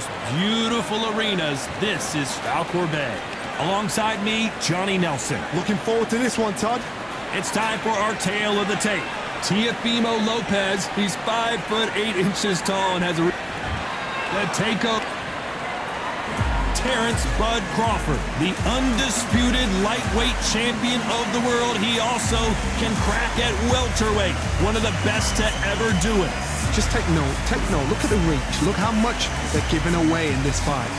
most beautiful arenas, this is Falcor Bay. Alongside me, Johnny Nelson. Looking forward to this one, Todd. It's time for our tale of the tape. Teofimo Lopez, he's 5'8" tall and has a... The Takeover. Terrence Bud Crawford, the undisputed lightweight champion of the world. He also can crack at welterweight, one of the best to ever do it. Just take note, look at the reach, look how much they're giving away in this fight.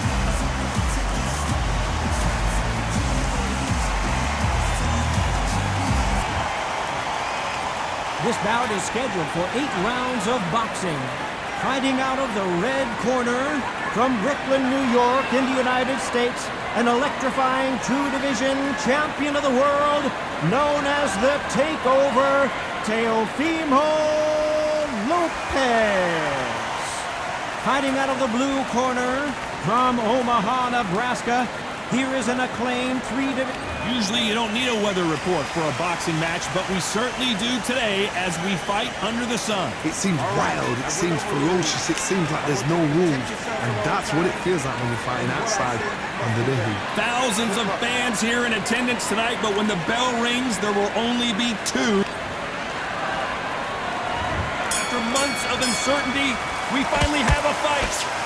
This bout is scheduled for 8 rounds of boxing. Fighting out of the red corner, from Brooklyn, New York, in the United States, an electrifying 2-division champion of the world, known as the Takeover, Teofimo Lopez. Fighting out of the blue corner, from Omaha, Nebraska, here is an acclaimed 3-division... Usually you don't need a weather report for a boxing match, but we certainly do today as we fight under the sun. It seems wild, it seems ferocious, it seems like there's no rules. And that's what it feels like when you're fighting outside under the heat. Thousands of fans here in attendance tonight, but when the bell rings, there will only be 2. After months of uncertainty, we finally have a fight.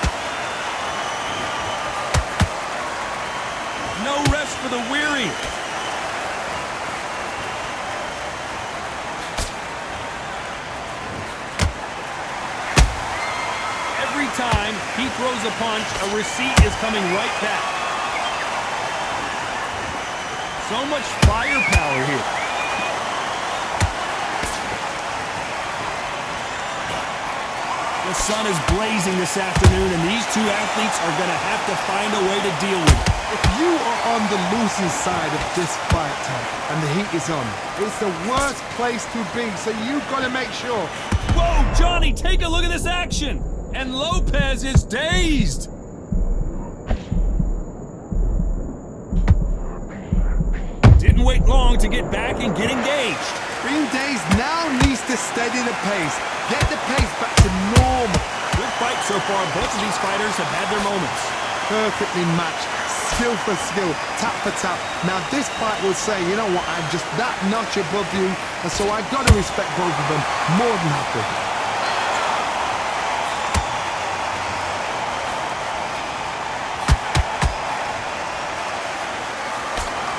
No rest for the weary. Every time he throws a punch, a receipt is coming right back. So much firepower here. The sun is blazing this afternoon, and these two athletes are going to have to find a way to deal with it. If you are on the losing side of this fight, Tom, and the heat is on, it's the worst place to be, so you've got to make sure. Whoa, Johnny, take a look at this action! And Lopez is dazed! Didn't wait long to get back and get engaged. Being dazed now needs to steady the pace. Get the pace back to normal. Good fight so far. Both of these fighters have had their moments. Perfectly matched. Skill for skill. Tap for tap. Now this fight will say, you know what, I'm just that notch above you, and so I've got to respect both of them. More than happy.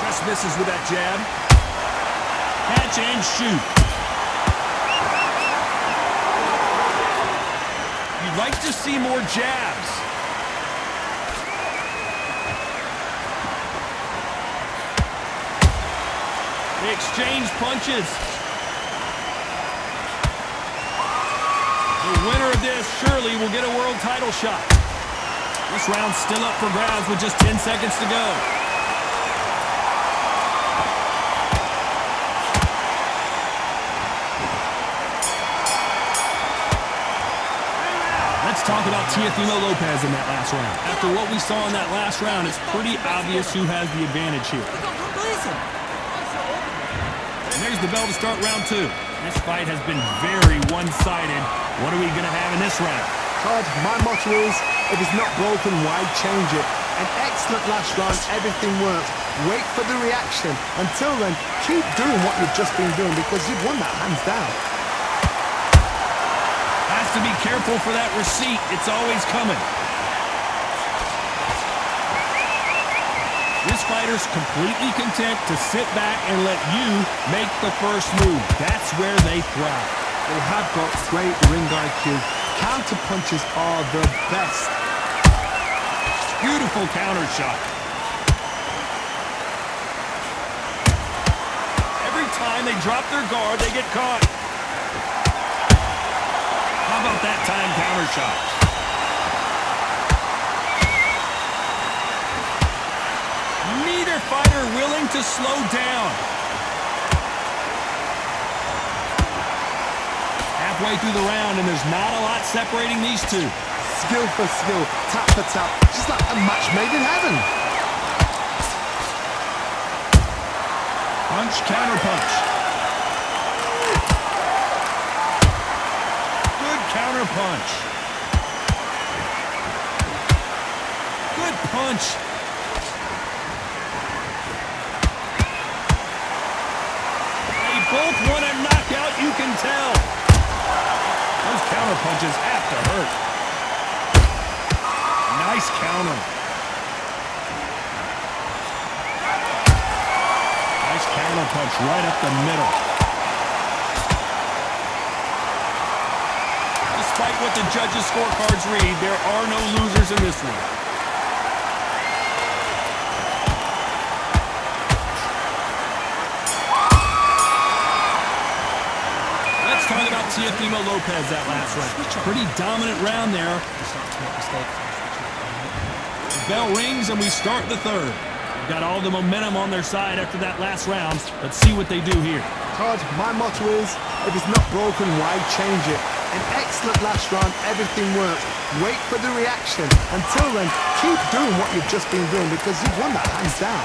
Just misses with that jab. Catch and shoot. You'd like to see more jabs. They exchange punches. The winner of this surely will get a world title shot. This round's still up for grabs with just 10 seconds to go. Let's talk about Teofimo Lopez in that last round. After what we saw in that last round, it's pretty obvious who has the advantage here. And there's the bell to start round 2. This fight has been very one-sided. What are we going to have in this round? Todd, my motto is, if it's not broken, why change it? An excellent last round, everything works. Wait for the reaction. Until then, keep doing what you've just been doing because you've won that hands down. Has to be careful for that receipt. It's always coming. This fighter's completely content to sit back and let you make the first move. That's where they thrive. They have got great ring IQ. Counter punches are the best. Beautiful counter shot. Every time they drop their guard, they get caught. How about that time counter shot? Neither fighter willing to slow down. Halfway through the round, and there's not a lot separating these two. Skill for skill, tap for tap, just like a match made in heaven. Punch, counter punch. Good counter punch. punch. They both want a knockout, you can tell. Those counter punches have to hurt. Nice counter. Nice counter punch right up the middle. Despite what the judges' scorecards read, there are no losers in this one. Let's talk about Teofimo Lopez that last round. Pretty dominant round there. The bell rings and we start the third. They've got all the momentum on their side after that last round. Let's see what they do here. Todd, my motto is, if it's not broken, why change it? An excellent last round, everything worked. Wait for the reaction. Until then, keep doing what you've just been doing because you've won that hands down.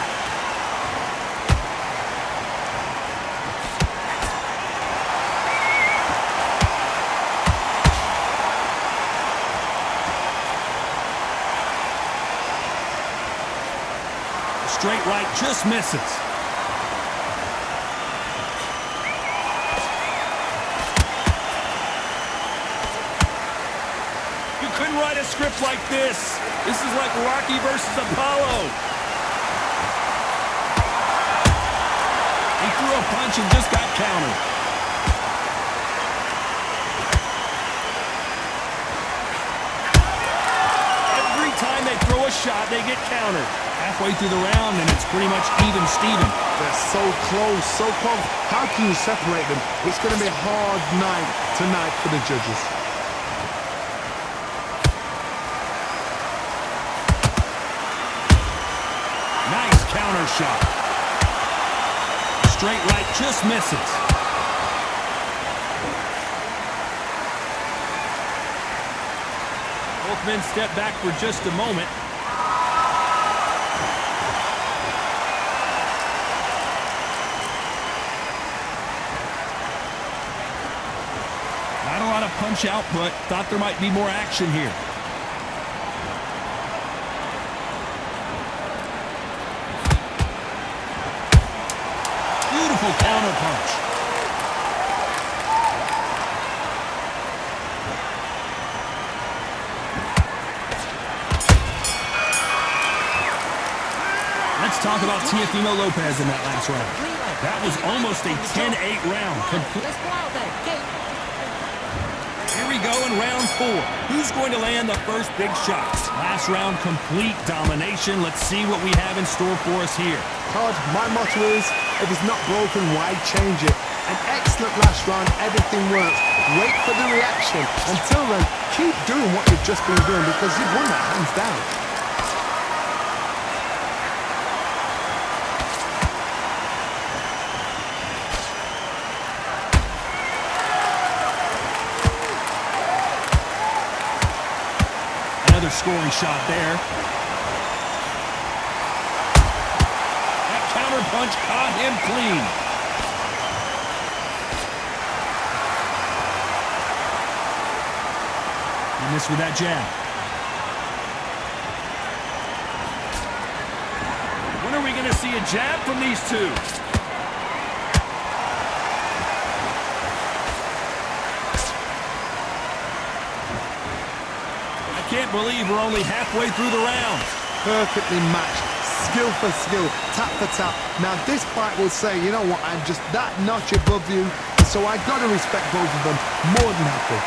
Straight right just misses. You couldn't write a script like this. This is like Rocky versus Apollo. He threw a punch and just got countered. Every time they throw a shot, they get countered. Halfway through the round, and it's pretty much even Steven. They're so close, so close. How can you separate them? It's going to be a hard night tonight for the judges. Nice counter shot. Straight right just misses. Both men step back for just a moment. Not a lot of punch output. Thought there might be more action here. Beautiful counter punch. Let's talk about Teofimo Lopez in that last round. That was almost a 10-8 round. Here we go in round 4. Who's going to land the first big shots? Last round, complete domination. Let's see what we have in store for us here. Todd, my motto is, if it's not broken, why change it? An excellent last round, everything worked. Wait for the reaction. Until then, keep doing what you've just been doing because you've won that hands down. Another scoring shot there. That counter punch caught him clean. He missed with that jab. When are we going to see a jab from these two? Can't believe we're only halfway through the round. Perfectly matched, skill for skill, tap for tap. Now this fight will say, you know what, I'm just that notch above you, so I got to respect both of them more than happy.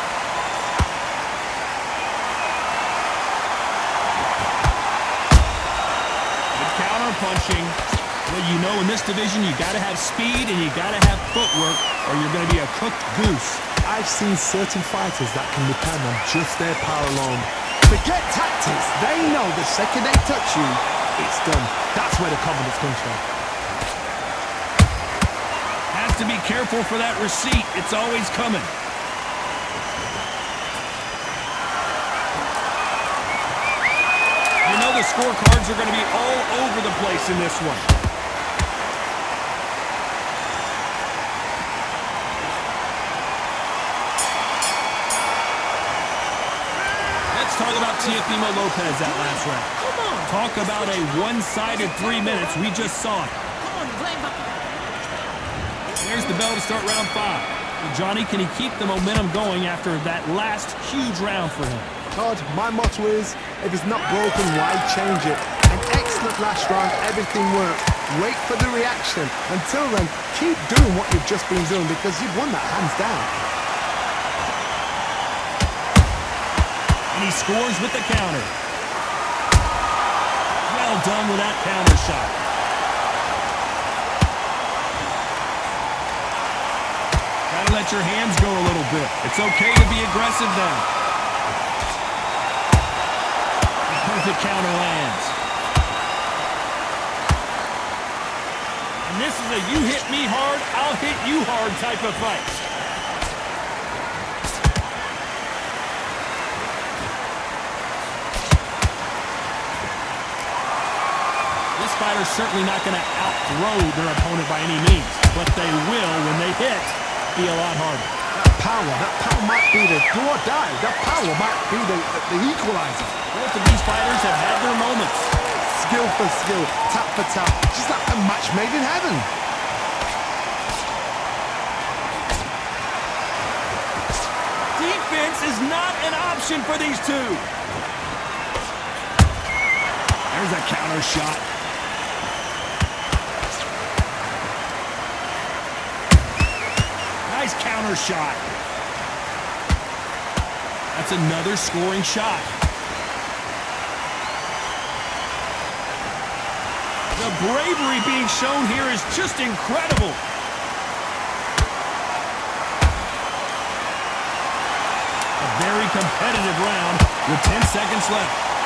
Good counter punching. Well, you know, in this division, you got to have speed and you got to have footwork, or you're going to be a cooked goose. I've seen certain fighters that can depend on just their power alone. Forget tactics. They know the second they touch you, it's done. That's where the confidence comes from. Has to be careful for that receipt. It's always coming. You know the scorecards are going to be all over the place in this one. Talk about Teofimo Lopez that last round. Come on. Talk about a one-sided 3 minutes. We just saw it. Come on, you're playing. There's the bell to start round 5. Johnny, can he keep the momentum going after that last huge round for him? Todd, my motto is, if it's not broken, why change it? An excellent last round, everything worked. Wait for the reaction. Until then, keep doing what you've just been doing because you've won that hands down. And he scores with the counter. Well done with that counter shot. Gotta let your hands go a little bit. It's okay to be aggressive now. Perfect counter lands. And this is a you hit me hard, I'll hit you hard type of fight. This fighter's certainly not going to outthrow their opponent by any means, but they will, when they hit, be a lot harder. That power might be the do or die. That power might be the equalizer. Both of these fighters have had their moments. Skill for skill, tap for tap, just like a match made in heaven. Defense is not an option for these two. There's a counter shot. Nice counter shot. That's another scoring shot. The bravery being shown here is just incredible. A very competitive round with 10 seconds left.